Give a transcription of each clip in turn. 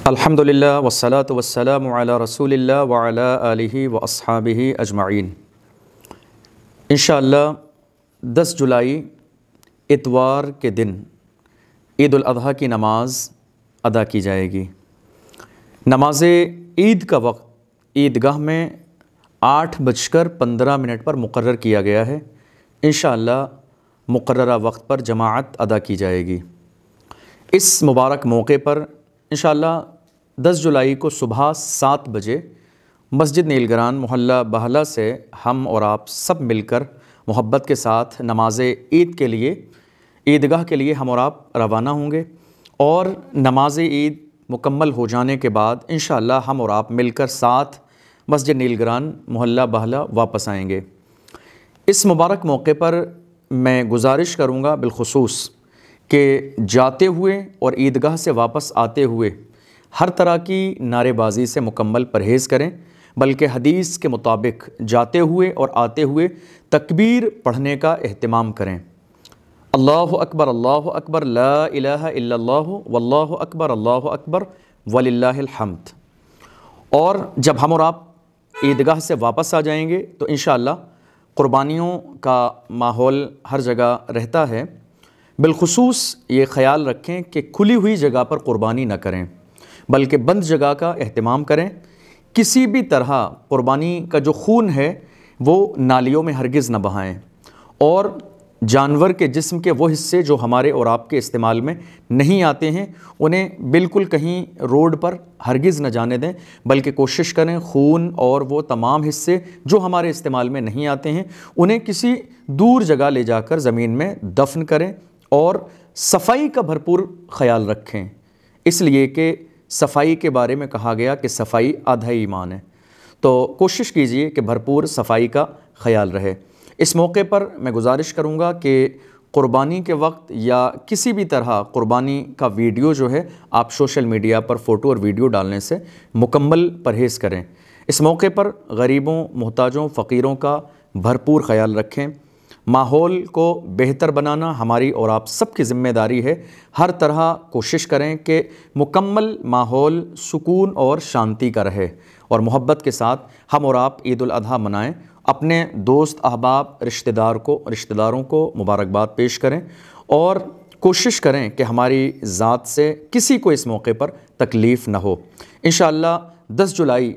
الحمدللہ والصلاة والسلام علی رسول اللہ وعلی آلہ واصحابہ اجمعین۔ انشاءاللہ 10 جولائی اتوار کے دن عید الاضحیٰ کی نماز ادا کی جائے گی۔ نماز عید کا وقت عیدگاہ میں 8:15 پر مقرر کیا گیا ہے۔ انشاءاللہ مقررہ وقت پر جماعت ادا کی جائے گی۔ اس مبارک موقع پر انشاءاللہ 10 جولائی کو صبح 7 بجے مسجد نیلگران محلہ بہلا سے ہم اور آپ سب مل کر محبت کے ساتھ نماز عید کے لیے عیدگاہ کے لیے ہم اور آپ روانہ ہوں گے، اور نماز عید مکمل ہو جانے کے بعد انشاءاللہ ہم اور آپ مل کر ساتھ مسجد نیلگران محلہ بہلا واپس آئیں گے۔ اس مبارک موقع پر میں گزارش کروں گا بالخصوص کہ جاتے ہوئے اور عیدگاہ سے واپس آتے ہوئے ہر طرح کی نعرے بازی سے مکمل پرہیز کریں، بلکہ حدیث کے مطابق جاتے ہوئے اور آتے ہوئے تکبیر پڑھنے کا اہتمام کریں۔ اللہ اکبر لا الہ الا اللہ واللہ اکبر وللہ الحمد۔ اور جب ہم اور آپ عیدگاہ سے واپس آ جائیں گے تو انشاءاللہ قربانیوں کا ماحول ہر جگہ رہتا ہے۔ بالخصوص یہ خیال رکھیں کہ کھلی ہوئی جگہ پر قربانی نہ کریں، بلکہ بند جگہ کا اہتمام کریں۔ کسی بھی طرح قربانی کا جو خون ہے وہ نالیوں میں ہرگز نہ بہائیں، اور جانور کے جسم کے وہ حصے جو ہمارے اور آپ کے استعمال میں نہیں آتے ہیں انہیں بالکل کہیں روڈ پر ہرگز نہ جانے دیں، بلکہ کوشش کریں خون اور وہ تمام حصے جو ہمارے استعمال میں نہیں آتے ہیں انہیں کسی دور جگہ لے جا کر زمین میں دفن کریں، اور صفائی کا بھرپور خیال رکھیں، اس لیے کہ صفائی کے بارے میں کہا گیا کہ صفائی آدھا ایمان ہے۔ تو کوشش کیجئے کہ بھرپور صفائی کا خیال رہے۔ اس موقع پر میں گزارش کروں گا کہ قربانی کے وقت یا کسی بھی طرح قربانی کا ویڈیو جو ہے آپ سوشل میڈیا پر فوٹو اور ویڈیو ڈالنے سے مکمل پرہیز کریں۔ اس موقع پر غریبوں، محتاجوں، فقیروں کا بھرپور خیال رکھیں۔ ماحول کو بہتر بنانا ہماری اور آپ سب کی ذمہ داری ہے۔ ہر طرح کوشش کریں کہ مکمل ماحول سکون اور شانتی کا رہے، اور محبت کے ساتھ ہم اور آپ عید الاضحیٰ منائیں۔ اپنے دوست احباب رشتہ داروں کو مبارکباد پیش کریں، اور کوشش کریں کہ ہماری ذات سے کسی کو اس موقع پر تکلیف نہ ہو۔ انشاءاللہ 10 جولائی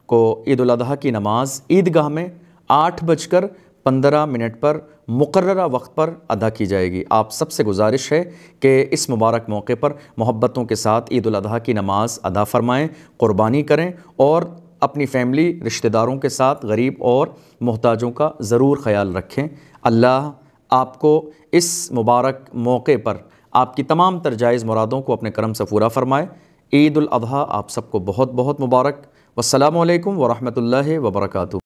کو عید الاضحیٰ کی نماز عیدگاہ میں 8:15 پر مقررہ وقت پر ادا کی جائے گی۔ آپ سب سے گزارش ہے کہ اس مبارک موقع پر محبتوں کے ساتھ عید الاضحیٰ کی نماز ادا فرمائیں، قربانی کریں، اور اپنی فیملی رشتہ داروں کے ساتھ غریب اور محتاجوں کا ضرور خیال رکھیں۔ اللہ آپ کو اس مبارک موقع پر آپ کی تمام تر جائز مرادوں کو اپنے کرم سے پورا فرمائے۔ عید الاضحیٰ آپ سب کو بہت بہت مبارک۔ والسلام علیکم ورحمۃ اللہ وبرکاتہ۔